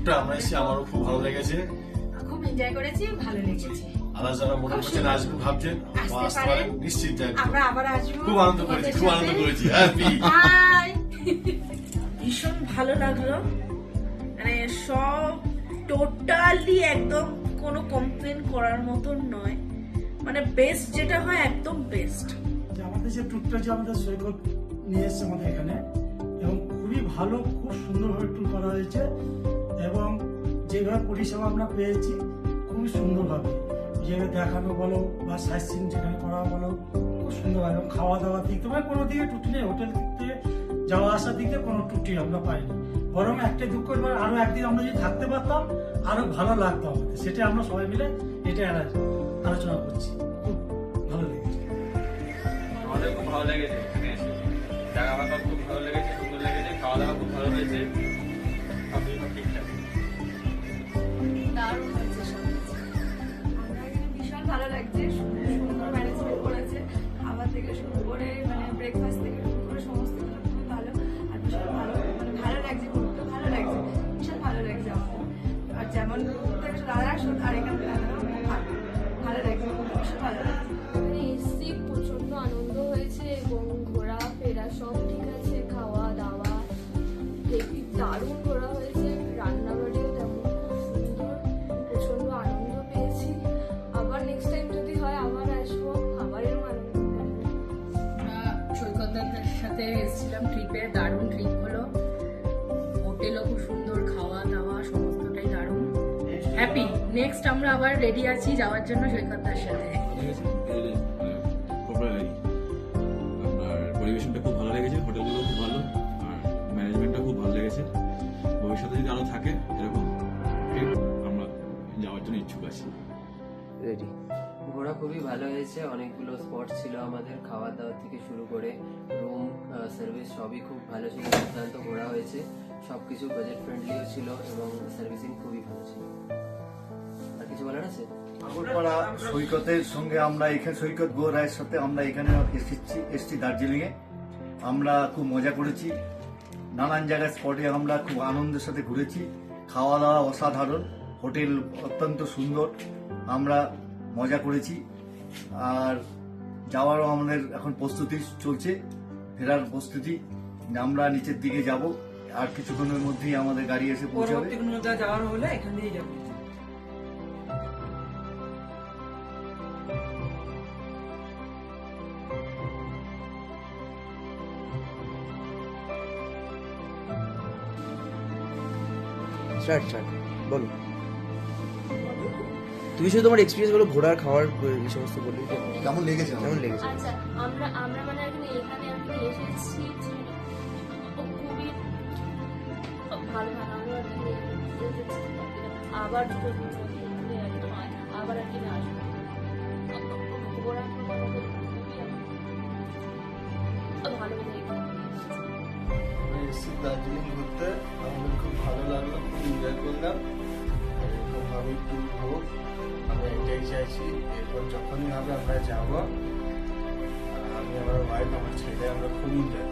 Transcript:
ট্যুরটা আমরা এসেছি, আমারও খুব ভালো লেগেছে, খুব এনজয় করেছি, ভালো লেগেছে। আলাদা যারা মনে করছেন আসবে ভাবছেন আসতে পারেন, নিশ্চিত আমরা আবার আসবো। খুব আনন্দ করেছি, খুব আনন্দ করেছি। হ্যাপি ভীষণ ভালো লাগলো, মানে সব টোটালি একদম কোনো কমপ্লেন করার মতন নয়, মানে বেস্ট যেটা হয় একদম বেস্ট। আমাদের যে ট্যুরটা যে আমাদের সৈকত নিয়ে এসছে আমাদের এখানে, এবং খুবই ভালো, খুব সুন্দরভাবে ট্যুর করা হয়েছে, এবং যেভাবে পরিষেবা আমরা পেয়েছি খুবই সুন্দরভাবে, যেভাবে দেখানো বলো বা সাইট সিন যেখানে করা বলো খুব সুন্দরভাবে, এবং খাওয়া দাওয়া দিক থেকে কোনো দিকে টুটি নেই, হোটেল দিক থেকে যাওয়া আসার দিক থেকে কোনো টুটি আমরা পাইনি। বরং একটাই দুঃখ, আরো একদিন আমরা যদি থাকতে পারতাম আরো ভালো লাগতো আমাদের, সেটা আমরা সবাই মিলে এটা আলোচনা করছি। খুব ভালো লেগেছে, আমাদের খুব ভালো লেগেছে এখানে এসে, জায়গা ফাঁকা খুব ভালো লেগেছে, সুন্দর লেগেছে, খাওয়া দাওয়া খুব ভালো হয়েছে, সব কিছু ঠিকঠাক। দারুণ হয়েছে সব কিছু। আমরা এখানে ভীষণ ভালো লাগছে, সুন্দর ম্যানেজমেন্ট করেছে, খাবার থেকে শুরু করে মানে ব্রেকফাস্ট থেকে শুরু করে সমস্ত কিছু খুবই ভালো, আর ভীষণ ভালো, মানে ভালো লাগছে, ঘুরতে ভালো লাগছে, ভীষণ ভালো লাগছে আমাদের। আর যেমন থেকে দাদা আর এখানে দাদারাও ভালো, ভালো লাগছে, ভীষণ ভালো লাগছে। এখানে এসছি, প্রচন্ড আনন্দ হয়েছে এবং ঘোরা ফেরা সব ঠিক আছে, খাওয়া দাওয়া দেখি দারুণ ঘোরা হয়েছে, রান্নাবাড়িও তেমন খুব সুন্দর, প্রচন্ড আনন্দ পেয়েছি। আবার নেক্সট টাইম যদি হয় আবার আসবো, আবার এরকম আনন্দ পাবো। সৈকতদার সাথে এসেছিলাম ট্রিপে, দারুণ ট্রিপ হলো, হোটেলও খুব সুন্দর, খাওয়া দাওয়া সমস্তটাই দারুণ, হ্যাপি। নেক্সট আমরা আবার রেডি আছি যাওয়ার জন্য সৈকতদার সাথে। আপনার পরিবেশনটা খুব ভালো লেগেছে, হোটেলগুলো খুব ভালো, আর ম্যানেজমেন্টটা খুব ভালো লেগেছে। ভবিষ্যতে যদি আরো থাকে এরকম ট্রিপ আমরা যাওয়ার জন্য ইচ্ছুক আছি। রেডি। ঘোরা খুবই ভালো হয়েছে, অনেকগুলো স্পট ছিল আমাদের, খাওয়া দাওয়া থেকে শুরু করে রুম সার্ভিস সবই খুব ভালো ছিল, দুর্দান্ত ঘোরা হয়েছে, সবকিছু বাজেট ফ্রেন্ডলিও ছিল এবং সার্ভিসিং খুবই ভালো ছিল। আর কিছু বলার আছে? আগরপাড়া সৈকতের সঙ্গে আমরা এখানে সৈকত গো রায়ের সাথে আমরা এখানে এসেছি দার্জিলিং এ। আমরা খুব মজা করেছি, নানান জায়গায় স্পটে আমরা খুব আনন্দের সাথে ঘুরেছি, খাওয়া দাওয়া অসাধারণ, হোটেল অত্যন্ত সুন্দর, আমরা মজা করেছি। আর যাওয়ারও আমাদের এখন প্রস্তুতি চলছে, ফেরার প্রস্তুতি, আমরা নিচের দিকে যাব, আর কিছুক্ষণের মধ্যেই আমাদের গাড়ি এসে পৌঁছাবে। যাওয়ার হলে এখান দিয়েই যাবো। বলো, তুমি শুধু তোমার এক্সপিরিয়েন্স বলো, ঘোরার খাওয়ার এই সমস্ত বললে কেমন লেগেছে, কেমন লেগেছে? আচ্ছা, আমরা মানে এখানে এসেছি, খুবই ভালো ভালো, আমরা আবার একদম আবার এখানে আসবো, ঘোরা আমাদের ভালো লেগেছে। এসেছি দার্জিলিং ঘুরতে, আমাদের খুব ভালো লাগলো, খুব এনজয় করলাম। এরকমভাবে ট্যুর হোক, আমরা এটাই চাইছি, এরপর যখনই হবে আমরা যাবো। আর আমি, আমার ওয়াইফ, আমার ছেলে, আমরা খুব এনজয়